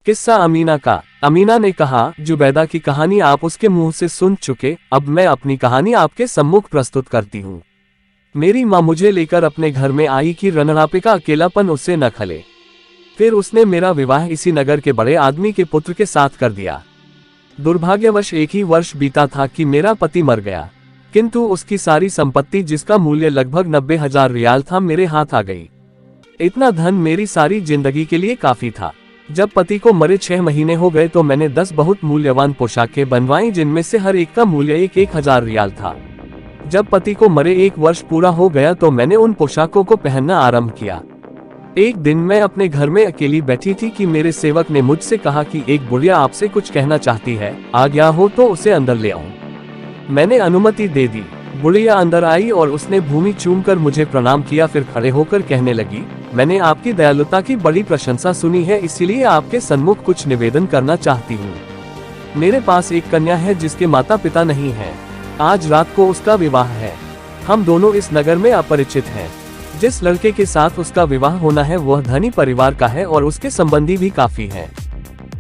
किस्सा अमीना का। अमीना ने कहा, जुबैदा की कहानी आप उसके मुंह से सुन चुके, अब मैं अपनी कहानी आपके सम्मुख प्रस्तुत करती हूँ। मेरी माँ मुझे लेकर अपने घर में आई कि रनड़ापे का अकेलापन उससे न खले। फिर उसने मेरा विवाह इसी नगर के बड़े आदमी के पुत्र के साथ कर दिया। दुर्भाग्यवश एक ही वर्ष बीता था कि मेरा पति मर गया, किंतु उसकी सारी संपत्ति जिसका मूल्य लगभग 90,000 रियाल था मेरे हाथ आ गई। इतना धन मेरी सारी जिंदगी के लिए काफी था। जब पति को मरे 6 महीने हो गए तो मैंने 10 बहुत मूल्यवान पोशाकें बनवाई, जिनमें से हर एक का मूल्य 1,000 रियाल था। जब पति को मरे 1 वर्ष पूरा हो गया तो मैंने उन पोशाकों को पहनना आरंभ किया। एक दिन मैं अपने घर में अकेली बैठी थी कि मेरे सेवक ने मुझसे कहा कि एक बुढ़िया आपसे कुछ कहना चाहती है, आज्ञा हो तो उसे अंदर ले आऊं। मैंने अनुमति दे दी। बुढ़िया अंदर आई और उसने भूमि चूमकर मुझे प्रणाम किया, फिर खड़े होकर कहने लगी, मैंने आपकी दयालुता की बड़ी प्रशंसा सुनी है, इसीलिए आपके सन्मुख कुछ निवेदन करना चाहती हूँ। मेरे पास एक कन्या है जिसके माता पिता नहीं है। आज रात को उसका विवाह है। हम दोनों इस नगर में अपरिचित हैं। जिस लड़के के साथ उसका विवाह होना है वह धनी परिवार का है और उसके संबंधी भी काफी हैं।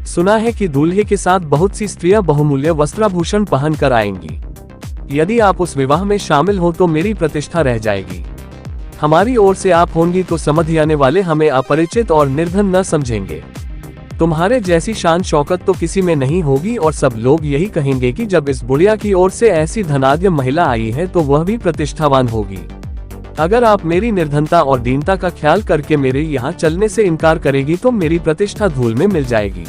सुना है कि दूल्हे के साथ बहुत सी स्त्रियां बहुमूल्य वस्त्राभूषण पहन कर आएंगी। यदि आप उस विवाह में शामिल हो तो मेरी प्रतिष्ठा रह जाएगी। हमारी ओर से आप होंगी तो समझ आने वाले हमें अपरिचित और निर्धन न समझेंगे। तुम्हारे जैसी शान शौकत तो किसी में नहीं होगी और सब लोग यही कहेंगे कि जब इस बुढ़िया की ओर से ऐसी धनाढ्य महिला आई है तो वह भी प्रतिष्ठावान होगी। अगर आप मेरी निर्धनता और दीनता का ख्याल करके मेरे यहाँ चलने से इनकार करेगी तो मेरी प्रतिष्ठा धूल में मिल जाएगी।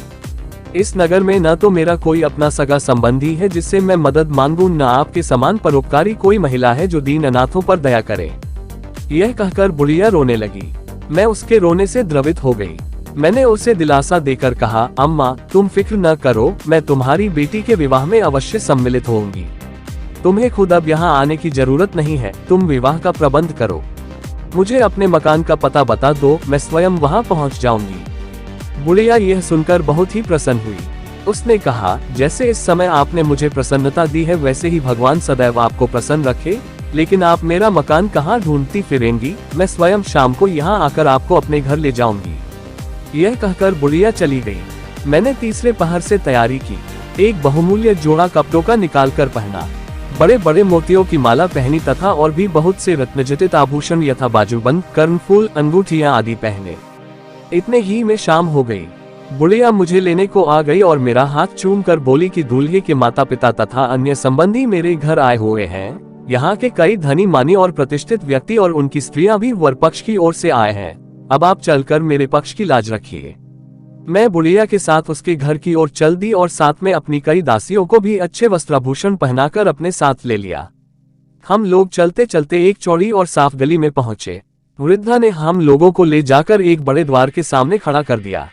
इस नगर में न तो मेरा कोई अपना सगा संबंधी है जिससे मैं मदद मांगूं, न आपके समान परोपकारी कोई महिला है जो दीन अनाथों पर दया करे। यह कहकर बुढ़िया रोने लगी। मैं उसके रोने से द्रवित हो गई। मैंने उसे दिलासा देकर कहा, अम्मा तुम फिक्र न करो, मैं तुम्हारी बेटी के विवाह में अवश्य सम्मिलित होंगी। तुम्हें खुद अब यहाँ आने की जरूरत नहीं है, तुम विवाह का प्रबंध करो। मुझे अपने मकान का पता बता दो, मैं स्वयं वहाँ पहुँच जाऊंगी। बुढ़िया यह सुनकर बहुत ही प्रसन्न हुई। उसने कहा, जैसे इस समय आपने मुझे प्रसन्नता दी है वैसे ही भगवान सदैव आपको प्रसन्न रखे। लेकिन आप मेरा मकान कहाँ ढूंढती फिरेंगी? मैं स्वयं शाम को यहाँ आकर आपको अपने घर ले जाऊंगी। यह कहकर बुढ़िया चली गई। मैंने तीसरे पहर से तैयारी की। एक बहुमूल्य जोड़ा कपड़ों का निकाल कर पहना, बड़े बड़े मोतियों की माला पहनी तथा और भी बहुत से रत्नजटित आभूषण यथा बाजूबंद, कर्णफूल, अंगूठियां आदि पहने। इतने ही में शाम हो गई। बुढ़िया मुझे लेने को आ गई और मेरा हाथ चूम कर बोली कि दूल्हे के माता पिता तथा अन्य संबंधी मेरे घर आए हुए हैं। यहाँ के कई धनी मानी और प्रतिष्ठित व्यक्ति और उनकी स्त्रियां भी वर पक्ष की ओर से आए हैं। अब आप चलकर मेरे पक्ष की लाज रखिए। मैं बुढ़िया के साथ उसके घर की ओर चल दी और साथ में अपनी कई दासियों को भी अच्छे वस्त्राभूषण पहनाकर अपने साथ ले लिया। हम लोग चलते चलते एक चौड़ी और साफ गली में पहुंचे। वृद्धा ने हम लोगों को ले जाकर एक बड़े द्वार के सामने खड़ा कर दिया।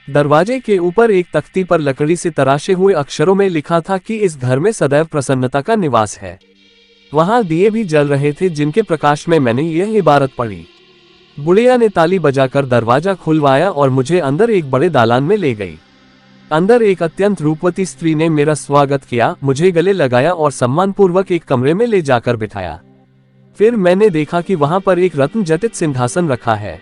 दरवाजे के ऊपर एक तख्ती पर लकड़ी से तराशे हुए अक्षरों में लिखा था कि इस घर में सदैव प्रसन्नता का निवास है। वहां दिए भी जल रहे थे जिनके प्रकाश में मैंने यह इबारत पढ़ी। बुढ़िया ने ताली बजाकर दरवाजा खुलवाया और मुझे अंदर एक बड़े दालान में ले गई। अंदर एक अत्यंत रूपवती स्त्री ने मेरा स्वागत किया, मुझे गले लगाया और सम्मानपूर्वक एक कमरे में ले जाकर बिठाया। फिर मैंने देखा कि वहां पर एक रत्न जटित सिंहासन रखा है।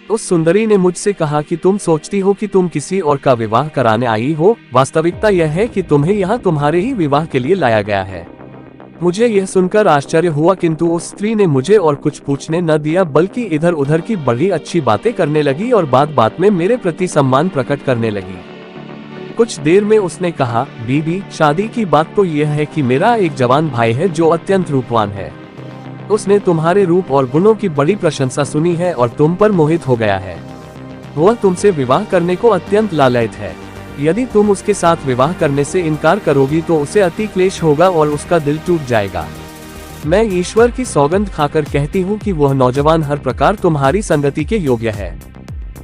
उस सुंदरी ने मुझसे कहा कि तुम सोचती हो कि तुम किसी और का विवाह कराने आई हो, वास्तविकता यह है कि तुम्हें यहाँ तुम्हारे ही विवाह के लिए लाया गया है। मुझे यह सुनकर आश्चर्य हुआ, किंतु उस स्त्री ने मुझे और कुछ पूछने न दिया, बल्कि इधर उधर की बड़ी अच्छी बातें करने लगी और बात बात में मेरे प्रति सम्मान प्रकट करने लगी। कुछ देर में उसने कहा, बीबी शादी की बात तो यह है कि मेरा एक जवान भाई है जो अत्यंत रूपवान है। उसने तुम्हारे रूप और गुणों की बड़ी प्रशंसा सुनी है और तुम पर मोहित हो गया है। वह तुमसे विवाह करने को अत्यंत लालयित है। यदि तुम उसके साथ विवाह करने से इनकार करोगी तो उसे अति क्लेश होगा और उसका दिल टूट जाएगा। मैं ईश्वर की सौगंध खाकर कहती हूँ कि वह नौजवान हर प्रकार तुम्हारी संगति के योग्य है।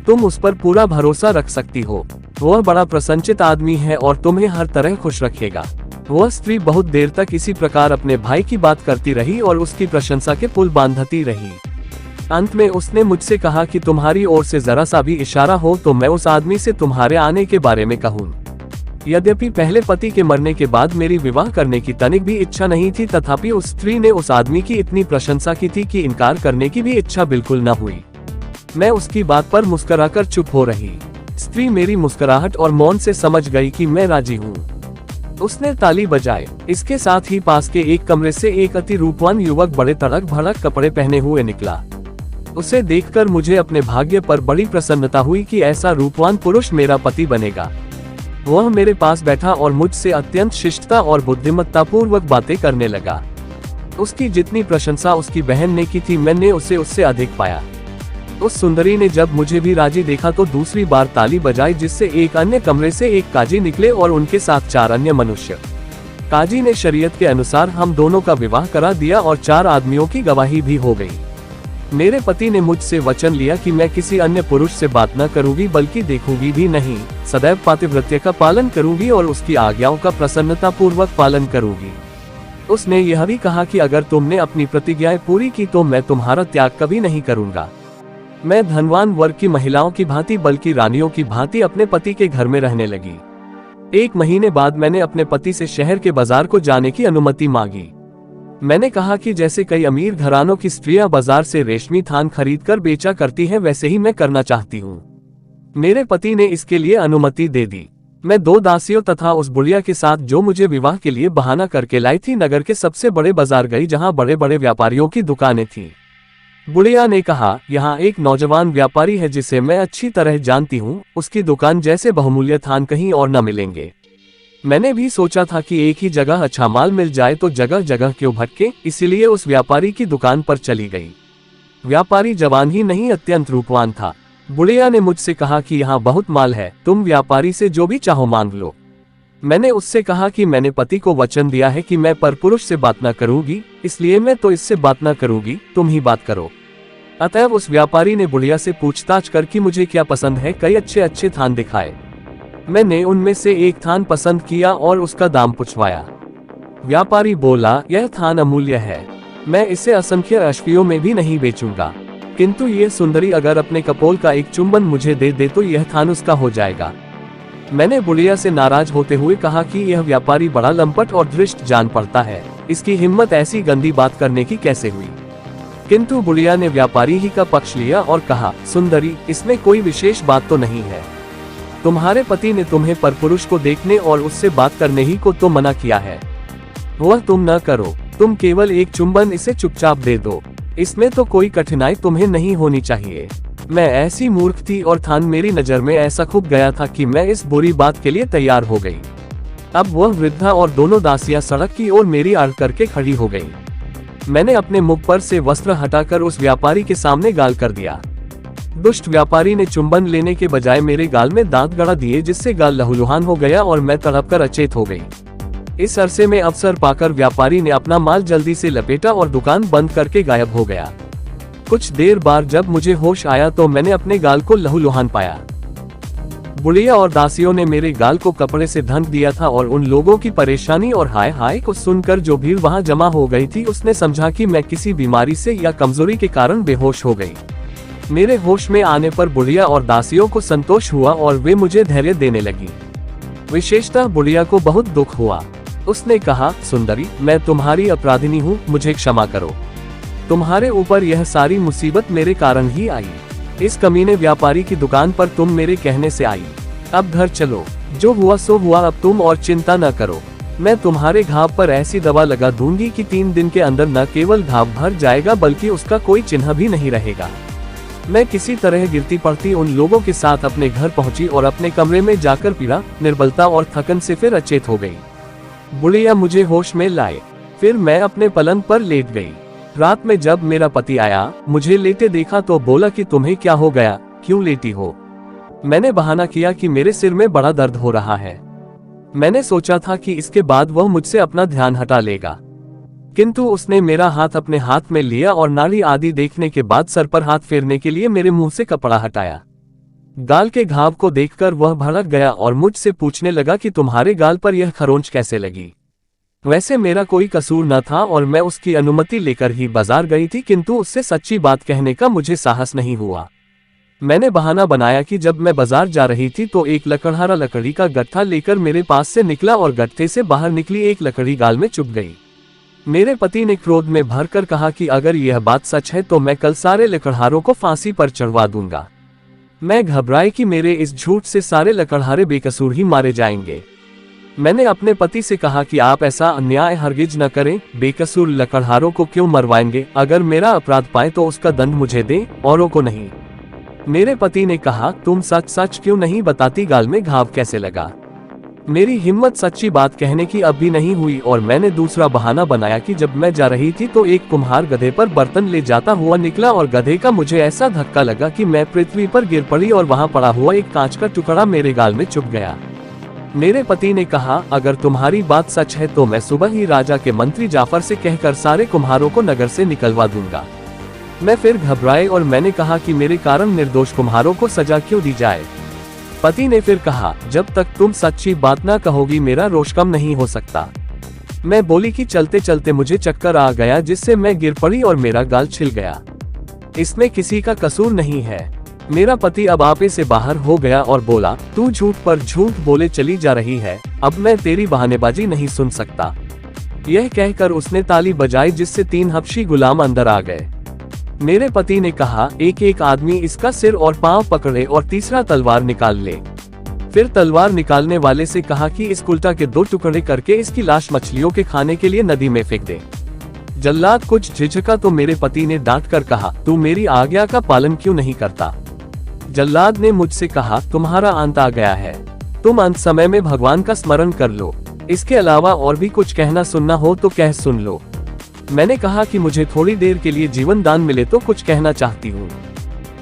तुम उस पर पूरा भरोसा रख सकती हो। वह बड़ा प्रसन्नचित आदमी है और तुम्हें हर तरह खुश रखेगा। वह स्त्री बहुत देर तक इसी प्रकार अपने भाई की बात करती रही और उसकी प्रशंसा के पुल बांधती रही। अंत में उसने मुझसे कहा कि तुम्हारी ओर से जरा सा भी इशारा हो तो मैं उस आदमी से तुम्हारे आने के बारे में कहूँ। यद्यपि पहले पति के मरने के बाद मेरी विवाह करने की तनिक भी इच्छा नहीं थी, तथापि उस स्त्री ने उस आदमी की इतनी प्रशंसा की थी कि इनकार करने की भी इच्छा बिल्कुल न हुई। मैं उसकी बात पर मुस्कुराकर चुप हो रही। स्त्री मेरी मुस्कुराहट और मौन से समझ गई कि मैं राजी हूँ। उसने ताली बजाए। इसके साथ ही पास के एक कमरे से एक अति रूपवान युवक बड़े तड़क भड़क कपड़े पहने हुए निकला। उसे देखकर मुझे अपने भाग्य पर बड़ी प्रसन्नता हुई कि ऐसा रूपवान पुरुष मेरा पति बनेगा। वह मेरे पास बैठा और मुझसे अत्यंत शिष्टता और बुद्धिमत्तापूर्वक बातें करने लगा। उसकी जितनी प्रशंसा उसकी बहन ने की थी, मैंने उसे उससे अधिक पाया। उस सुंदरी ने जब मुझे भी राजी देखा तो दूसरी बार ताली बजाई, जिससे एक अन्य कमरे से एक काजी निकले और उनके साथ 4 अन्य मनुष्य। काजी ने शरीयत के अनुसार हम दोनों का विवाह करा दिया और 4 आदमियों की गवाही भी हो गई। मेरे पति ने मुझसे वचन लिया कि मैं किसी अन्य पुरुष से बात न करूंगी, बल्कि देखूंगी भी नहीं, सदैव पातिव्रत्य का पालन करूंगी और उसकी आज्ञाओं का प्रसन्नता पूर्वक पालन करूंगी। उसने यह भी कहा कि अगर तुमने अपनी प्रतिज्ञाएं पूरी की तो मैं तुम्हारा त्याग कभी नहीं करूंगा। मैं धनवान वर्ग की महिलाओं की भांति, बल्कि रानियों की भांति अपने पति के घर में रहने लगी। 1 महीने बाद मैंने अपने पति से शहर के बाजार को जाने की अनुमति मांगी। मैंने कहा कि जैसे कई अमीर घरानों की स्त्रियां बाजार से रेशमी थान खरीदकर बेचा करती हैं, वैसे ही मैं करना चाहती हूँ। मेरे पति ने इसके लिए अनुमति दे दी। मैं 2 दासियों तथा उस बुढ़िया के साथ, जो मुझे विवाह के लिए बहाना करके लाई थी, नगर के सबसे बड़े बाजार गई, जहाँ बड़े बड़े व्यापारियों की दुकानें थीं। बुढ़िया ने कहा, यहाँ एक नौजवान व्यापारी है जिसे मैं अच्छी तरह जानती हूँ, उसकी दुकान जैसे बहुमूल्य थान कहीं और न मिलेंगे। मैंने भी सोचा था कि एक ही जगह अच्छा माल मिल जाए तो जगह जगह क्यों भटके, इसीलिए उस व्यापारी की दुकान पर चली गई। व्यापारी जवान ही नहीं, अत्यंत रूपवान था। बुढ़िया ने मुझसे कहा कि यहाँ बहुत माल है, तुम व्यापारी से जो भी चाहो मांग लो। मैंने उससे कहा कि मैंने पति को वचन दिया है कि मैं परपुरुष से बात न करूंगी, इसलिए मैं तो इससे बात न करूंगी, तुम ही बात करो। अतएव उस व्यापारी ने बुढ़िया से पूछताछ कर कि मुझे क्या पसंद है, कई अच्छे अच्छे थान दिखाए। मैंने उनमें से एक थान पसंद किया और उसका दाम पूछवाया। व्यापारी बोला, यह थान अमूल्य है, मैं इसे असंख्य अश्वियों में भी नहीं बेचूंगा, किंतु ये सुंदरी अगर अपने कपोल का एक चुंबन मुझे दे दे तो यह थान उसका हो जाएगा। मैंने बुढ़िया से नाराज होते हुए कहा कि यह व्यापारी बड़ा लंपट और धृष्ट जान पड़ता है, इसकी हिम्मत ऐसी गंदी बात करने की कैसे हुई। किंतु बुढ़िया ने व्यापारी ही का पक्ष लिया और कहा, सुंदरी, इसमें कोई विशेष बात तो नहीं है। तुम्हारे पति ने तुम्हें परपुरुष को देखने और उससे बात करने ही को तो मना किया है, वह तुम न करो, तुम केवल एक चुंबन इसे चुपचाप दे दो, इसमें तो कोई कठिनाई तुम्हें नहीं होनी चाहिए। मैं ऐसी मूर्ख थी और थान मेरी नजर में ऐसा खूब गया था कि मैं इस बुरी बात के लिए तैयार हो गई। अब वह वृद्धा और दोनों दासियां सड़क की ओर मेरी आड़ करके खड़ी हो गई। मैंने अपने मुख पर से वस्त्र हटाकर उस व्यापारी के सामने गाल कर दिया। दुष्ट व्यापारी ने चुंबन लेने के बजाय मेरे गाल में दांत गड़ा दिए, जिससे गाल लहूलुहान हो गया और मैं तड़पकर अचेत हो गई। इस अरसे में अवसर पाकर व्यापारी ने अपना माल जल्दी से लपेटा और दुकान बंद करके गायब हो गया। कुछ देर बाद जब मुझे होश आया तो मैंने अपने गाल को लहूलुहान पाया। बुढ़िया और दासियों ने मेरे गाल को कपड़े से ढक दिया था और उन लोगों की परेशानी और हाय हाय को सुनकर जो भीड़ वहां जमा हो गई थी, उसने समझा कि मैं किसी बीमारी से या कमजोरी के कारण बेहोश हो गई। मेरे होश में आने पर बुढ़िया और दासियों को संतोष हुआ और वे मुझे धैर्य देने लगी। विशेषतः बुढ़िया को बहुत दुख हुआ। उसने कहा, सुंदरी, मैं तुम्हारी अपराधिनी हूँ, मुझे क्षमा करो। तुम्हारे ऊपर यह सारी मुसीबत मेरे कारण ही आई। इस कमीने व्यापारी की दुकान पर तुम मेरे कहने से आई। अब घर चलो, जो हुआ सो हुआ, अब तुम और चिंता न करो। मैं तुम्हारे घाव पर ऐसी दवा लगा दूंगी कि 3 दिन के अंदर न केवल घाव भर जाएगा बल्कि उसका कोई चिन्ह भी नहीं रहेगा। मैं किसी तरह गिरती पड़ती उन लोगों के साथ अपने घर पहुंची और अपने कमरे में जाकर पीड़ा, निर्बलता और थकन से फिर अचेत हो गई। बुढ़िया मुझे होश में लाए, फिर मैं अपने पलंग पर लेट गई। रात में जब मेरा पति आया, मुझे लेटे देखा तो बोला कि तुम्हें क्या हो गया, क्यों लेटी हो। मैंने बहाना किया कि मेरे सिर में बड़ा दर्द हो रहा है। मैंने सोचा था कि इसके बाद वह मुझसे अपना ध्यान हटा लेगा, किंतु उसने मेरा हाथ अपने हाथ में लिया और नाड़ी आदि देखने के बाद सर पर हाथ फेरने के लिए मेरे मुंह से कपड़ा हटाया। गाल के घाव को देखकर वह भड़क गया और मुझसे पूछने लगा कि तुम्हारे गाल पर यह खरोंच कैसे लगी। वैसे मेरा कोई कसूर न था और मैं उसकी अनुमति लेकर ही बाजार गई थी, किंतु उससे सच्ची बात कहने का मुझे साहस नहीं हुआ। मैंने बहाना बनाया कि जब मैं बाजार जा रही थी तो एक लकड़हारा लकड़ी का गट्ठा लेकर मेरे पास से निकला और गट्ठे से बाहर निकली एक लकड़ी गाल में चुभ गई। मेरे पति ने क्रोध में भरकर कहा कि अगर यह बात सच है तो मैं कल सारे लकड़हारों को फांसी पर चढ़वा दूंगा। मैं घबराई कि मेरे इस झूठ से सारे लकड़हारे बेकसूर ही मारे जाएंगे। मैंने अपने पति से कहा कि आप ऐसा अन्याय हरगिज न करें, बेकसूर लकड़हारों को क्यों मरवाएंगे? अगर मेरा अपराध पाए तो उसका दंड मुझे दें, औरों को नहीं। मेरे पति ने कहा, तुम सच सच क्यों नहीं बताती? गाल में घाव कैसे लगा? मेरी हिम्मत सच्ची बात कहने की अब भी नहीं हुई और मैंने दूसरा बहाना बनाया कि जब मैं जा रही थी तो एक कुम्हार गधे पर बर्तन ले जाता हुआ निकला और गधे का मुझे ऐसा धक्का लगा कि मैं पृथ्वी पर गिर पड़ी और वहां पड़ा हुआ एक कांच का टुकड़ा मेरे गाल में चुभ गया। मेरे पति ने कहा, अगर तुम्हारी बात सच है तो मैं सुबह ही राजा के मंत्री जाफर से कहकर सारे कुम्हारों को नगर से निकलवा दूंगा। मैं फिर घबराए और मैंने कहा कि मेरे कारण निर्दोष कुम्हारों को सजा क्यों दी जाए? पति ने फिर कहा, जब तक तुम सच्ची बात ना कहोगी मेरा रोष कम नहीं हो सकता। मैं बोली कि चलते चलते मुझे चक्कर आ गया जिससे मैं गिर पड़ी और मेरा गाल छिल गया। इसमें किसी का कसूर नहीं है। मेरा पति अब आपे से बाहर हो गया और बोला, तू झूठ पर झूठ बोले चली जा रही है, अब मैं तेरी बहानेबाजी नहीं सुन सकता। यह कहकर उसने ताली बजाई जिससे 3 हबशी गुलाम अंदर आ गए। मेरे पति ने कहा, एक एक आदमी इसका सिर और पांव पकड़े और तीसरा तलवार निकाल ले। फिर तलवार निकालने वाले से कहा कि इस उल्टा के 2 टुकड़े करके इसकी लाश मछलियों के खाने के लिए नदी में फेंक दे। जल्लाद कुछ झिझका तो मेरे पति ने डांट कर कहा, तू मेरी आज्ञा का पालन क्यों नहीं करता? जल्लाद ने मुझसे कहा, तुम्हारा अंत आ गया है, तुम अंत समय में भगवान का स्मरण कर लो। इसके अलावा और भी कुछ कहना सुनना हो तो कह सुन लो। मैंने कहा कि मुझे थोड़ी देर के लिए जीवन दान मिले तो कुछ कहना चाहती हूँ।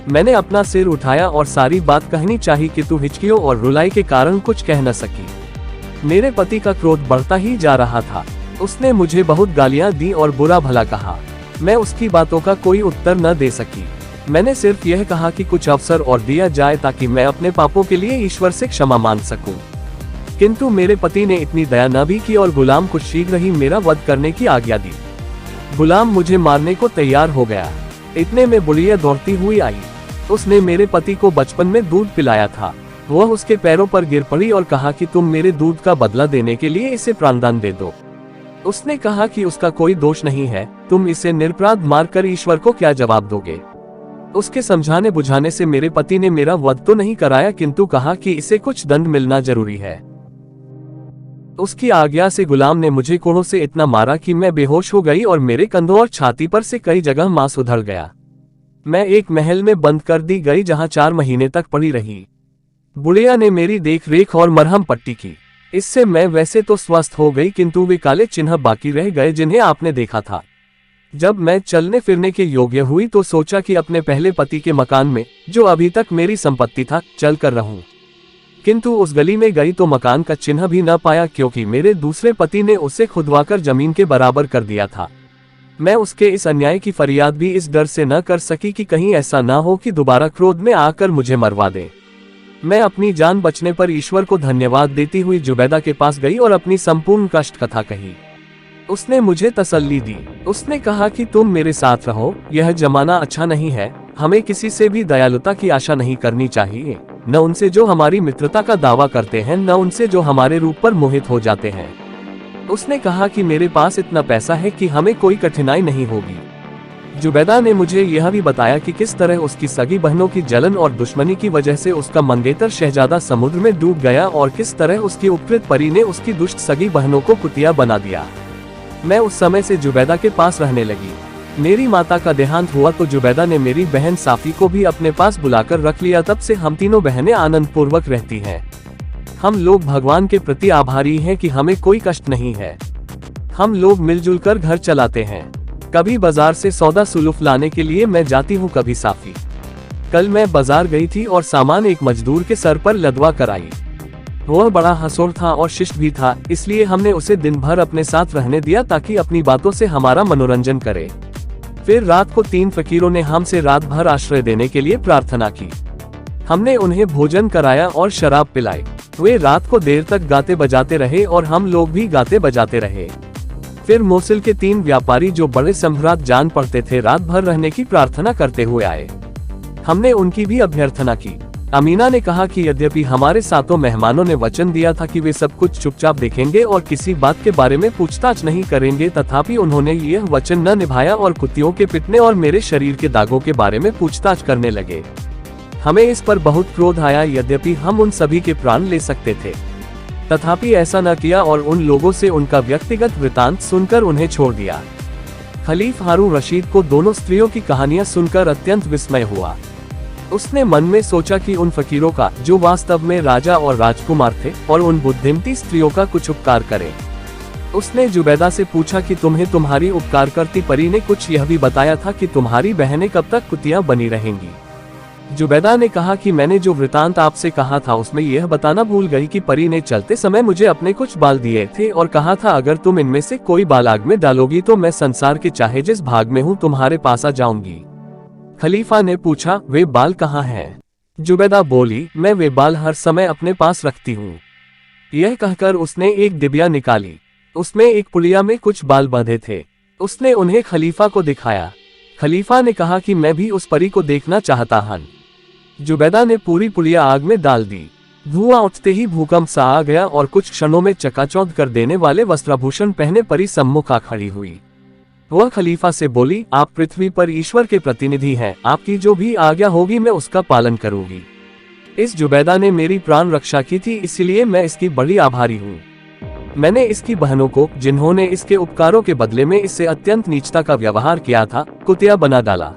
मैंने अपना सिर उठाया और सारी बात कहनी चाहिए कि तू हिचकियों और रुलाई के कारण कुछ कह न सकी। मेरे पति का क्रोध बढ़ता ही जा रहा था। उसने मुझे बहुत गालियां दी और बुरा भला कहा। मैं उसकी बातों का कोई उत्तर न दे सकी। मैंने सिर्फ यह कहा कि कुछ अवसर और दिया जाए ताकि मैं अपने पापों के लिए ईश्वर से क्षमा मांग सकूं। किंतु मेरे पति ने इतनी दया न भी की और गुलाम को शीघ्र ही मेरा वध करने की आज्ञा दी। गुलाम मुझे मारने को तैयार हो गया। इतने में बुढ़िया दौड़ती हुई आई। उसने मेरे पति को बचपन में दूध पिलाया था। वह उसके पैरों पर गिर पड़ी और कहा कि तुम मेरे दूध का बदला देने के लिए इसे प्राणदान दे दो। उसने कहा कि उसका कोई दोष नहीं है, तुम इसे निरपराध मारकर ईश्वर को क्या जवाब दोगे? उसके समझाने बुझाने से मेरे पति ने मेरा वध तो नहीं कराया किंतु कहा कि इसे कुछ दंड मिलना जरूरी है। उसकी आज्ञा से गुलाम ने मुझे कोड़ों से इतना मारा कि मैं बेहोश हो गई और मेरे कंधों और छाती पर से कई जगह मांस उधड़ गया। मैं एक महल में बंद कर दी गई जहां 4 महीने तक पड़ी रही। बुढ़िया ने मेरी देख रेख और मरहम पट्टी की। इससे मैं वैसे तो स्वस्थ हो गई किंतु वे काले चिन्ह बाकी रह गए जिन्हें आपने देखा था। जब मैं चलने फिरने के योग्य हुई तो सोचा कि अपने पहले पति के मकान में, जो अभी तक मेरी संपत्ति था, चल कर रहूं। किंतु उस गली में गई तो मकान का चिन्ह भी न पाया क्योंकि मेरे दूसरे पति ने उसे खुदवाकर जमीन के बराबर कर दिया था। मैं उसके इस अन्याय की फरियाद भी इस डर से न कर सकी कि कहीं ऐसा न हो कि दोबारा क्रोध में आकर मुझे मरवा दे। मैं अपनी जान बचने पर ईश्वर को धन्यवाद देती हुई जुबैदा के पास गई और अपनी संपूर्ण कष्ट कथा कही। उसने मुझे तसल्ली दी। उसने कहा कि तुम मेरे साथ रहो, यह जमाना अच्छा नहीं है, हमें किसी से भी दयालुता की आशा नहीं करनी चाहिए, न उनसे जो हमारी मित्रता का दावा करते हैं, न उनसे जो हमारे रूप पर मोहित हो जाते हैं। उसने कहा कि मेरे पास इतना पैसा है कि हमें कोई कठिनाई नहीं होगी। जुबैदा ने मुझे यह भी बताया कि किस तरह उसकी सगी बहनों की जलन और दुश्मनी की वजह से उसका मंगेतर शहजादा समुद्र में डूब गया और किस तरह उसकी उपकृत परी ने उसकी दुष्ट सगी बहनों को कुतिया बना दिया। मैं उस समय से जुबैदा के पास रहने लगी। मेरी माता का देहांत हुआ तो जुबैदा ने मेरी बहन साफी को भी अपने पास बुलाकर रख लिया। तब से हम तीनों बहनें आनंद पूर्वक रहती हैं। हम लोग भगवान के प्रति आभारी हैं कि हमें कोई कष्ट नहीं है। हम लोग मिलजुल कर घर चलाते हैं। कभी बाजार से सौदा सुलूफ लाने के लिए मैं जाती हूँ, कभी साफी। कल मैं बाजार गई थी और सामान एक मजदूर के सर पर लदवा कर आई। वह बड़ा हंसोर था और शिष्ट भी था, इसलिए हमने उसे दिन भर अपने साथ रहने दिया ताकि अपनी बातों से हमारा मनोरंजन करे। फिर रात को 3 फकीरों ने हमसे रात भर आश्रय देने के लिए प्रार्थना की। हमने उन्हें भोजन कराया और शराब पिलाई। वे रात को देर तक गाते बजाते रहे और हम लोग भी गाते बजाते रहे। फिर मोसिल के 3 व्यापारी जो बड़े सम्राट जान पड़ते थे, रात भर रहने की प्रार्थना करते हुए आए। हमने उनकी भी अभ्यर्थना की। अमीना ने कहा कि यद्यपि हमारे सातों मेहमानों ने वचन दिया था कि वे सब कुछ चुपचाप देखेंगे और किसी बात के बारे में पूछताछ नहीं करेंगे, तथापि उन्होंने यह वचन न निभाया और कुत्तियों के पिटने और मेरे शरीर के दागों के बारे में पूछताछ करने लगे। हमें इस पर बहुत क्रोध आया, यद्यपि हम उन सभी के प्राण ले सकते थे, तथापि ऐसा न किया और उन लोगों से उनका व्यक्तिगत वृतांत सुनकर उन्हें छोड़ दिया। खलीफ हारून रशीद को दोनों स्त्रियों की कहानियां सुनकर अत्यंत विस्मय हुआ। उसने मन में सोचा कि उन फकीरों का, जो वास्तव में राजा और राजकुमार थे, और उन बुद्धिमती स्त्रियों का कुछ उपकार करे। उसने जुबैदा से पूछा कि तुम्हें तुम्हारी उपकार करती परी ने कुछ यह भी बताया था कि तुम्हारी बहनें कब तक कुतियां बनी रहेंगी। जुबैदा ने कहा कि मैंने जो वृतांत आपसे कहा था उसमें यह बताना भूल गई कि परी ने चलते समय मुझे अपने कुछ बाल दिए थे और कहा था अगर तुम इनमें से कोई बाल आग में डालोगी तो मैं संसार के चाहे जिस भाग में हूँ तुम्हारे पास आ जाऊंगी। खलीफा ने पूछा, वे बाल कहाँ हैं? जुबैदा बोली, मैं वे बाल हर समय अपने पास रखती हूँ। यह कहकर उसने एक डिबिया निकाली। उसमें एक पुलिया में कुछ बाल बंधे थे। उसने उन्हें खलीफा को दिखाया। खलीफा ने कहा कि मैं भी उस परी को देखना चाहता हूँ। जुबैदा ने पूरी पुलिया आग में डाल दी। धुआं उठते ही भूकंप सा आ गया और कुछ क्षणों में चकाचौंध कर देने वाले वस्त्राभूषण पहने परी सम्मुख आ खड़ी हुई। वह खलीफा से बोली, आप पृथ्वी पर ईश्वर के प्रतिनिधि हैं, आपकी जो भी आज्ञा होगी मैं उसका पालन करूंगी। इस जुबैदा ने मेरी प्राण रक्षा की थी, इसलिए मैं इसकी बड़ी आभारी हूँ। मैंने इसकी बहनों को, जिन्होंने इसके उपकारों के बदले में इससे अत्यंत नीचता का व्यवहार किया था, कुतिया बना डाला।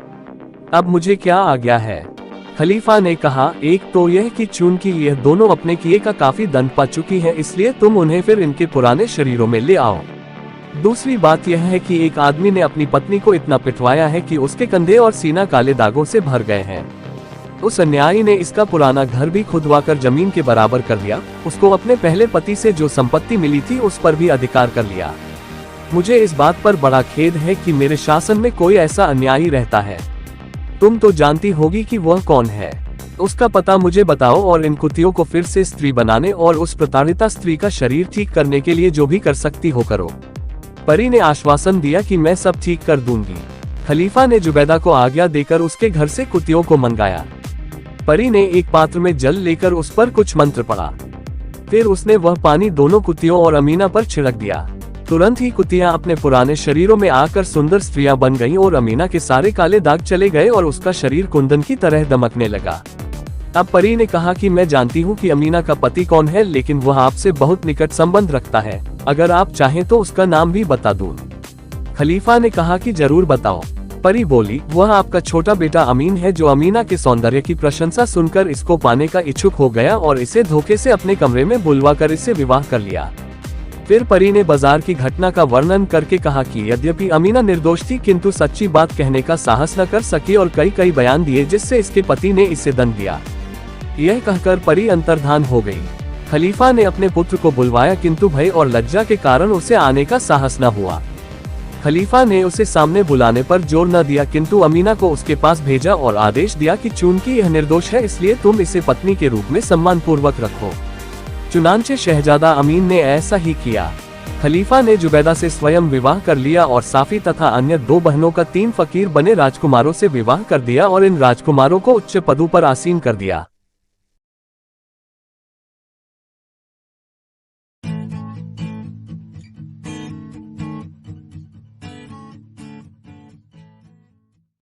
अब मुझे क्या आज्ञा है? खलीफा ने कहा, एक तो यह कि चूंकि यह दोनों अपने किए का काफी दंड पा चुकी हैं, इसलिए तुम उन्हें फिर इनके पुराने शरीरों में ले आओ। दूसरी बात यह है कि एक आदमी ने अपनी पत्नी को इतना पिटवाया है कि उसके कंधे और सीना काले दागों से भर गए हैं। उस अन्यायी ने इसका पुराना घर भी खुदवाकर जमीन के बराबर कर दिया। उसको अपने पहले पति से जो संपत्ति मिली थी उस पर भी अधिकार कर लिया। मुझे इस बात पर बड़ा खेद है कि मेरे शासन में कोई ऐसा अन्यायी रहता है। तुम तो जानती होगी कि वह कौन है। उसका पता मुझे बताओ और इन कुतियों को फिर से स्त्री बनाने और उस प्रताड़िता स्त्री का शरीर ठीक करने के लिए जो भी कर सकती हो करो। परी ने आश्वासन दिया कि मैं सब ठीक कर दूंगी। खलीफा ने जुबैदा को आज्ञा देकर उसके घर से कुतियों को मंगाया। परी ने एक पात्र में जल लेकर उस पर कुछ मंत्र पढ़ा। फिर उसने वह पानी दोनों कुतियों और अमीना पर छिड़क दिया। तुरंत ही कुतियां अपने पुराने शरीरों में आकर सुंदर स्त्रियां बन गईं और अमीना के सारे काले दाग चले गए और उसका शरीर कुंदन की तरह दमकने लगा। अब परी ने कहा कि मैं जानती हूँ कि अमीना का पति कौन है, लेकिन वह आपसे बहुत निकट संबंध रखता है। अगर आप चाहें तो उसका नाम भी बता दूं। खलीफा ने कहा कि जरूर बताओ। परी बोली, वह आपका छोटा बेटा अमीन है, जो अमीना के सौंदर्य की प्रशंसा सुनकर इसको पाने का इच्छुक हो गया और इसे धोखे से अपने कमरे में बुलवा कर इससे विवाह कर लिया। फिर परी ने बाजार की घटना का वर्णन करके कहा कि यद्यपि अमीना निर्दोष थी, किंतु सच्ची बात कहने का साहस न कर सकी और कई बयान दिए जिससे इसके पति ने इसे दंड दिया। यह कहकर परी अंतर्धान हो गई। खलीफा ने अपने पुत्र को बुलवाया, किंतु भय और लज्जा के कारण उसे आने का साहस न हुआ। खलीफा ने उसे सामने बुलाने पर जोर न दिया, किंतु अमीना को उसके पास भेजा और आदेश दिया कि चूंकि यह निर्दोष है, इसलिए तुम इसे पत्नी के रूप में सम्मान पूर्वक रखो। चुनांचे शहजादा अमीन ने ऐसा ही किया। खलीफा ने जुबैदा से स्वयं विवाह कर लिया और साफी तथा अन्य 2 बहनों का 3 फकीर बने राजकुमारों से विवाह कर दिया और इन राजकुमारों को उच्च पदों पर आसीन कर दिया।